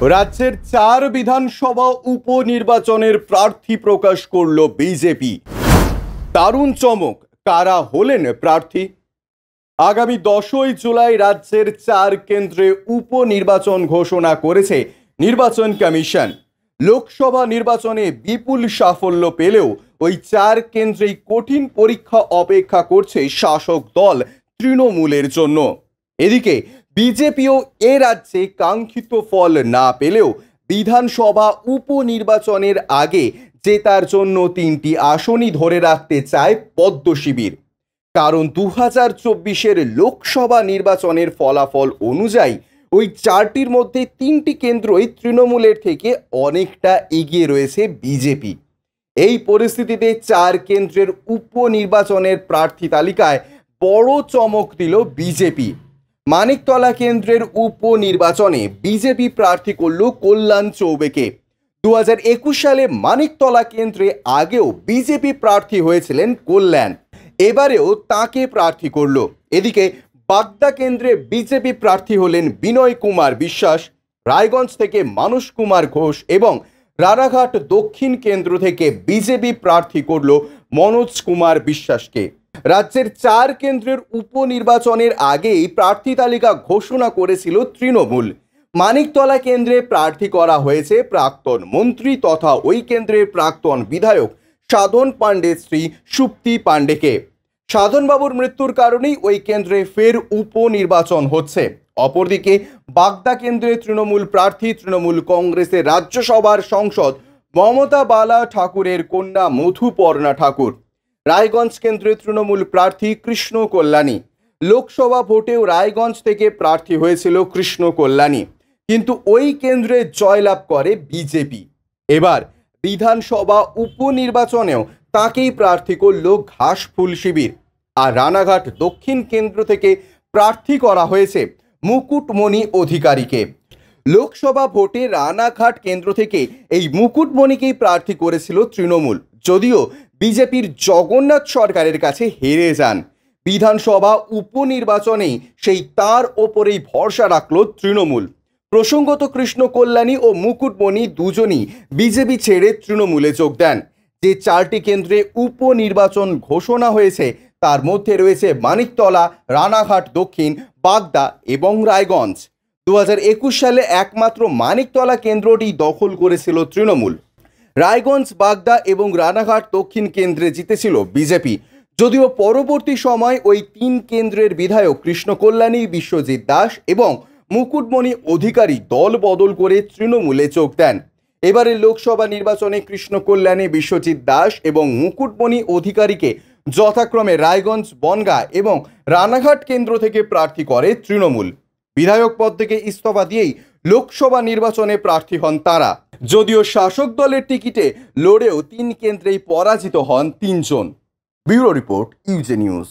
রাজ্যের 4 বিধানসভা উপনির্বাচনের প্রার্থী প্রকাশ করল বিজেপি। দারুণ চমক, কারা হলেন প্রার্থী? আগামী 10ই জুলাই রাজ্যের 4 কেন্দ্রে উপনির্বাচন ঘোষণা করেছে নির্বাচন কমিশন। লোকসভা নির্বাচনে বিপুল সাফল্য পেলেও ওই 4 কেন্দ্রেই কঠিন পরীক্ষা অপেক্ষা করছে শাসক দল তৃণমূলের জন্য। এদিকে বিজেপিও এ রাজ্যে কাঙ্ক্ষিত ফল না পেলেও বিধানসভা উপনির্বাচনের আগে জেতার জন্য 3টি আসনই ধরে রাখতে চায় পদ্ম শিবির। কারণ 2024-এর লোকসভা নির্বাচনের ফলাফল অনুযায়ী ওই 4টির মধ্যে 3টি কেন্দ্রই তৃণমূলের থেকে অনেকটা এগিয়ে রয়েছে বিজেপি। এই পরিস্থিতিতে 4 কেন্দ্রের উপনির্বাচনের প্রার্থী তালিকায় বড় চমক দিল বিজেপি। মানিকতলা কেন্দ্রের উপনির্বাচনে বিজেপি প্রার্থী করল কল্যাণ চৌবেকে। 2021 সালে মানিকতলা কেন্দ্রে আগেও বিজেপি প্রার্থী হয়েছিলেন কল্যাণ, এবারেও তাকে প্রার্থী করল। এদিকে বাগদা কেন্দ্রে বিজেপি প্রার্থী হলেন বিনয় কুমার বিশ্বাস, রায়গঞ্জ থেকে মানস কুমার ঘোষ এবং রানাঘাট দক্ষিণ কেন্দ্র থেকে বিজেপি প্রার্থী করল মনোজ কুমার বিশ্বাসকে। রাজ্যের 4 কেন্দ্রের উপনির্বাচনের আগেই প্রার্থী তালিকা ঘোষণা করেছিল তৃণমূল। মানিকতলা কেন্দ্রে প্রার্থী করা হয়েছে প্রাক্তন মন্ত্রী তথা ওই কেন্দ্রের প্রাক্তন বিধায়ক সাধন পাণ্ডে শ্রী সুপ্তি পাণ্ডেকে। সাধনবাবুর মৃত্যুর কারণেই ওই কেন্দ্রে ফের উপনির্বাচন হচ্ছে। অপরদিকে বাগদা কেন্দ্রে তৃণমূল প্রার্থী তৃণমূল কংগ্রেসের রাজ্যসভার সাংসদ মমতা বালা ঠাকুরের কন্যা মধুপর্ণা ঠাকুর। রায়গঞ্জ কেন্দ্রে তৃণমূল প্রার্থী কৃষ্ণ কল্যাণী। লোকসভা ভোটেও রায়গঞ্জ থেকে প্রার্থী হয়েছিল কৃষ্ণ কল্যাণী, কিন্তু ওই কেন্দ্রে জয়লাভ করে বিজেপি। এবার বিধানসভা উপনির্বাচনেও তাকেই প্রার্থী করল ঘাসফুল শিবির। আর রানাঘাট দক্ষিণ কেন্দ্র থেকে প্রার্থী করা হয়েছে মুকুটমণি অধিকারীকে। লোকসভা ভোটে রানাঘাট কেন্দ্র থেকে এই মুকুটমণিকেই প্রার্থী করেছিল তৃণমূল, যদিও বিজেপির জগন্নাথ সরকারের কাছে হেরে যান। বিধানসভা উপনির্বাচনেই সেই তার ওপরেই ভরসা রাখল তৃণমূল। প্রসঙ্গত কৃষ্ণ কল্যাণী ও মুকুটমণি দুজনই বিজেপি ছেড়ে তৃণমূলে যোগ দেন। যে 4টি কেন্দ্রে উপনির্বাচন ঘোষণা হয়েছে তার মধ্যে রয়েছে মানিকতলা, রানাঘাট দক্ষিণ, বাগদা এবং রায়গঞ্জ। 2021 সালে একমাত্র মানিকতলা কেন্দ্রটি দখল করেছিল তৃণমূল। রায়গঞ্জ, বাগদা এবং রানাঘাট দক্ষিণ কেন্দ্রে জিতেছিল বিজেপি, যদিও পরবর্তী সময় ওই 3 কেন্দ্রের বিধায়ক কৃষ্ণ কল্যাণী, বিশ্বজিৎ দাস এবং মুকুটমণি অধিকারী দল বদল করে তৃণমূলে যোগ দেন। এবারে লোকসভা নির্বাচনে কৃষ্ণ কল্যাণী, বিশ্বজিৎ দাস এবং মুকুটমণি অধিকারীকে যথাক্রমে রায়গঞ্জ, বনগাঁ এবং রানাঘাট কেন্দ্র থেকে প্রার্থী করে তৃণমূল। বিধায়ক পদ থেকে ইস্তফা দিয়েই লোকসভা নির্বাচনে প্রার্থী হন তারা, যদিও শাসক দলের টিকিটে লড়েও 3 কেন্দ্রেই পরাজিত হন 3 জন। Bureau report, UJ news.